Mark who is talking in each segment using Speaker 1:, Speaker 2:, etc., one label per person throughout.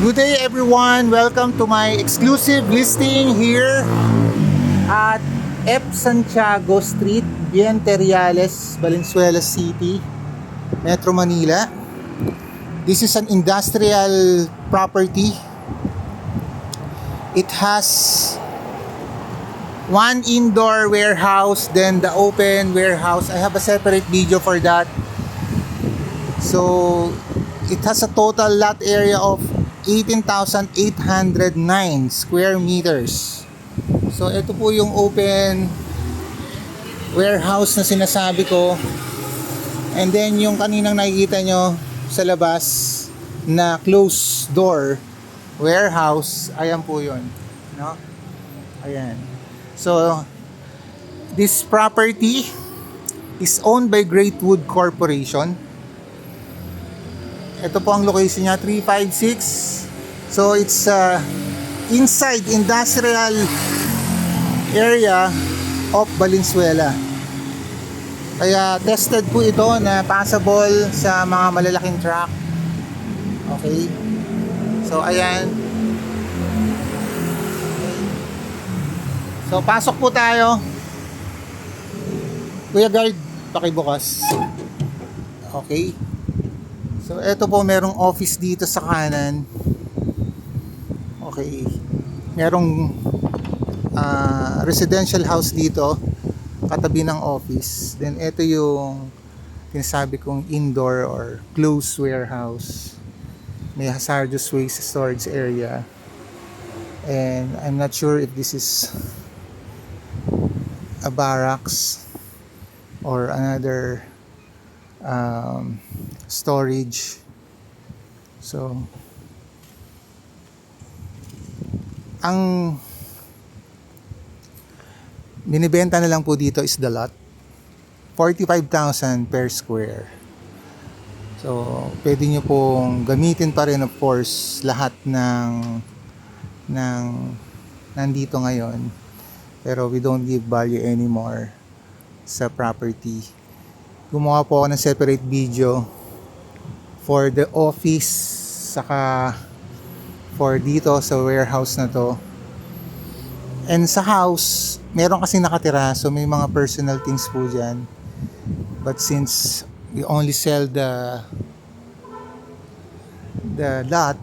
Speaker 1: Good day everyone! Welcome to my exclusive listing here at F. Santiago Street, Vienteriales, Valenzuela City, Metro Manila. This is an industrial property. It has one indoor warehouse, then the open warehouse. I have a separate video for that. So it has a total lot area of 18,809 square meters. So ito po yung open warehouse na sinasabi ko. And then yung kaninang nakikita nyo sa labas na closed door warehouse, ayan po yun, no? Ayan. So this property is owned by Great Wood Corporation. Ito po ang location niya, 356. So it's inside industrial area of Valenzuela. Kaya tested po ito na passable sa mga malalaking truck. Okay. So ayan. Okay. So pasok po tayo. Kuya guard, pakibukas. Okay. So eto po, merong office dito sa kanan. Okay. Merong residential house dito katabi ng office. Then eto yung sinasabi kong indoor or closed warehouse. May hazardous waste storage area. And I'm not sure if this is a barracks or another storage. So ang binibenta na lang po dito is the lot, 45,000 per square. So pwede nyo pong gamitin pa rin, of course, lahat ng nandito ngayon, pero we don't give value anymore sa property. Gumawa po ako ng separate video for the office saka for dito sa warehouse na to. And sa house, meron kasi nakatira, so may mga personal things po dyan. But since we only sell the lot,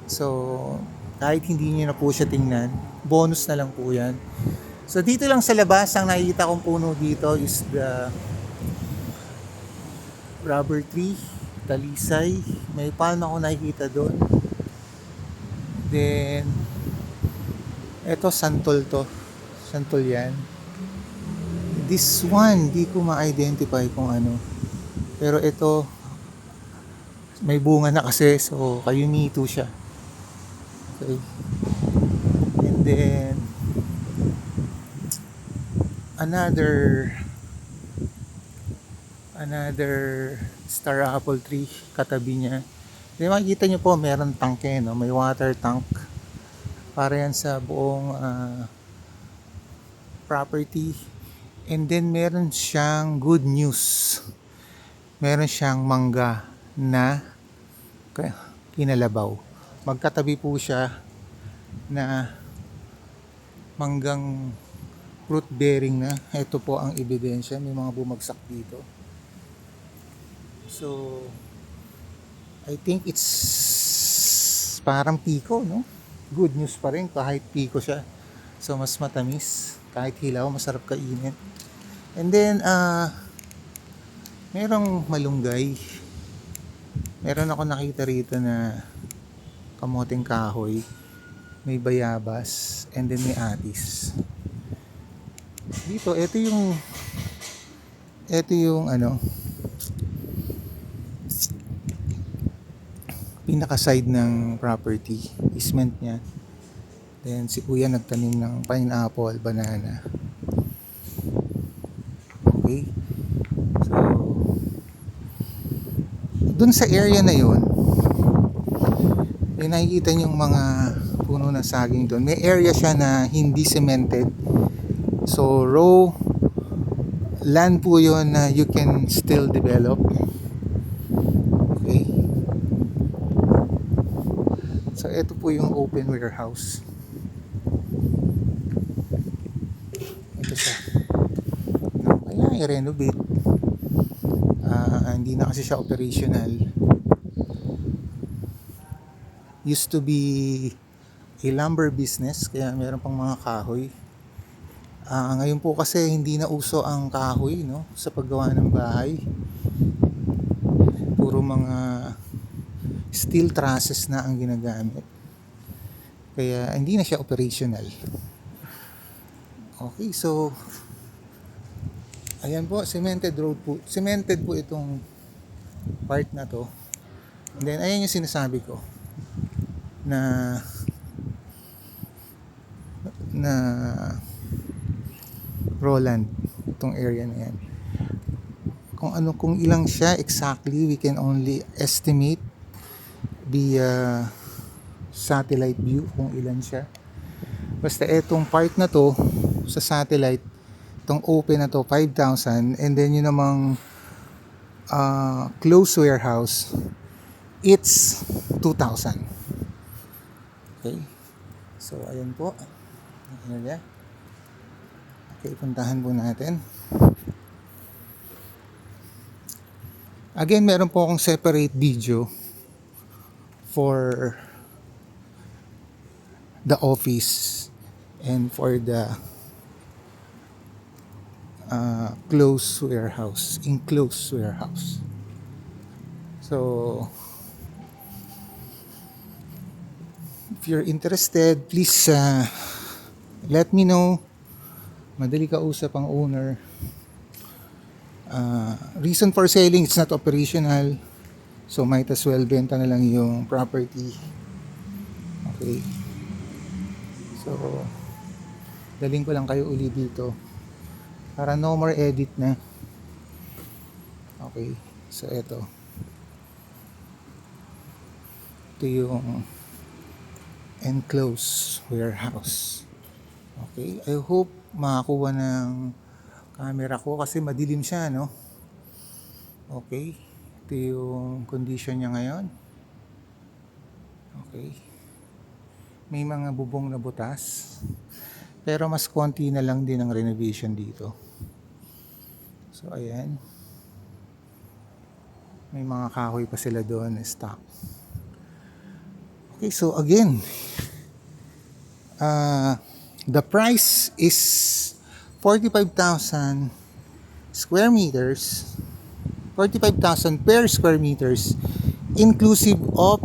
Speaker 1: so kahit hindi nyo na po siya tingnan, bonus na lang po yan. So dito lang sa labas, ang nakikita kong puno dito is the rubber tree, talisay. May palm ako nakikita doon. Then eto, santol to. Santol yan. This one, di ko ma-identify kung ano. Pero ito, may bunga na kasi, so kayumito siya. Okay. And then another star apple tree katabi niya. Then makikita nyo po, meron tank no? May water tank para yan sa buong property. And then meron siyang good news, meron siyang mangga na kinalabaw. Magkatabi po siya na manggang fruit bearing na. Ito po ang ebidensya, may mga bumagsak dito. So I think it's parang piko, no? Good news pa rin kahit piko siya. So mas matamis, kahit hilaw masarap kainin. And then merong malunggay. Meron ako nakita rito na kamoting kahoy, may bayabas, and then may atis. Dito, ito yung ano, pinaka side ng property, easement niya. Then si kuya nagtanim ng pineapple, banana. Okay. So dun sa area na yun, may nakikita yung mga puno ng saging doon. May area siya na hindi cemented. So raw land po yun na you can still develop. Okay. So ito po yung open warehouse. Ito siya. Kaya i-renovate. Hindi na kasi siya operational. Used to be a lumber business, kaya meron pang mga kahoy. Ngayon po kasi hindi na uso ang kahoy, no, sa paggawa ng bahay. Puro mga steel trusses na ang ginagamit. Kaya hindi na siya operational. Okay, so ayan po, cemented road po. Cemented po itong part na to. And then ayan yung sinasabi ko na Roland, itong area na yan. Kung ilang siya exactly, we can only estimate via satellite view kung ilan siya. Basta etong part na to sa satellite, itong open na to 5,000, and then yun namang closed warehouse, it's 2,000. Okay, so ayan po ang area. Okay, puntahan po natin. Again, meron po akong separate video for the office and for the enclosed warehouse. So if you're interested, please let me know. Madali kausap ang owner. Reason for selling, it's not operational, so might as well benta na lang yung property. Okay, so daling ko lang kayo uli dito para no more edit na. Okay, so ito yung enclosed warehouse. Okay, I hope makakuha ng camera ko kasi madilim siya, no? Okay, ito yung condition niya ngayon. Okay, may mga bubong na butas, pero mas konti na lang din ang renovation dito. So ayan, may mga kahoy pa sila doon na stock. Okay, so again, the price is 45,000 square meters, 45,000 per square meters, inclusive of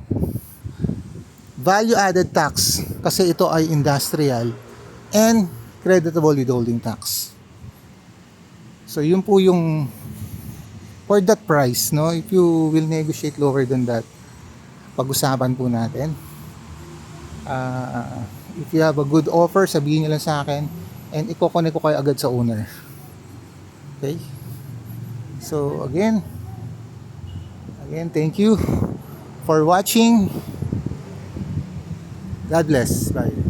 Speaker 1: value added tax kasi ito ay industrial, and creditable withholding tax. So yun po yung for that price, no? If you will negotiate lower than that, pag-usapan po natin. If you have a good offer, sabihin nyo lang sa akin and i-connect ko kayo agad sa owner. Okay? So again, thank you for watching. God bless. Bye.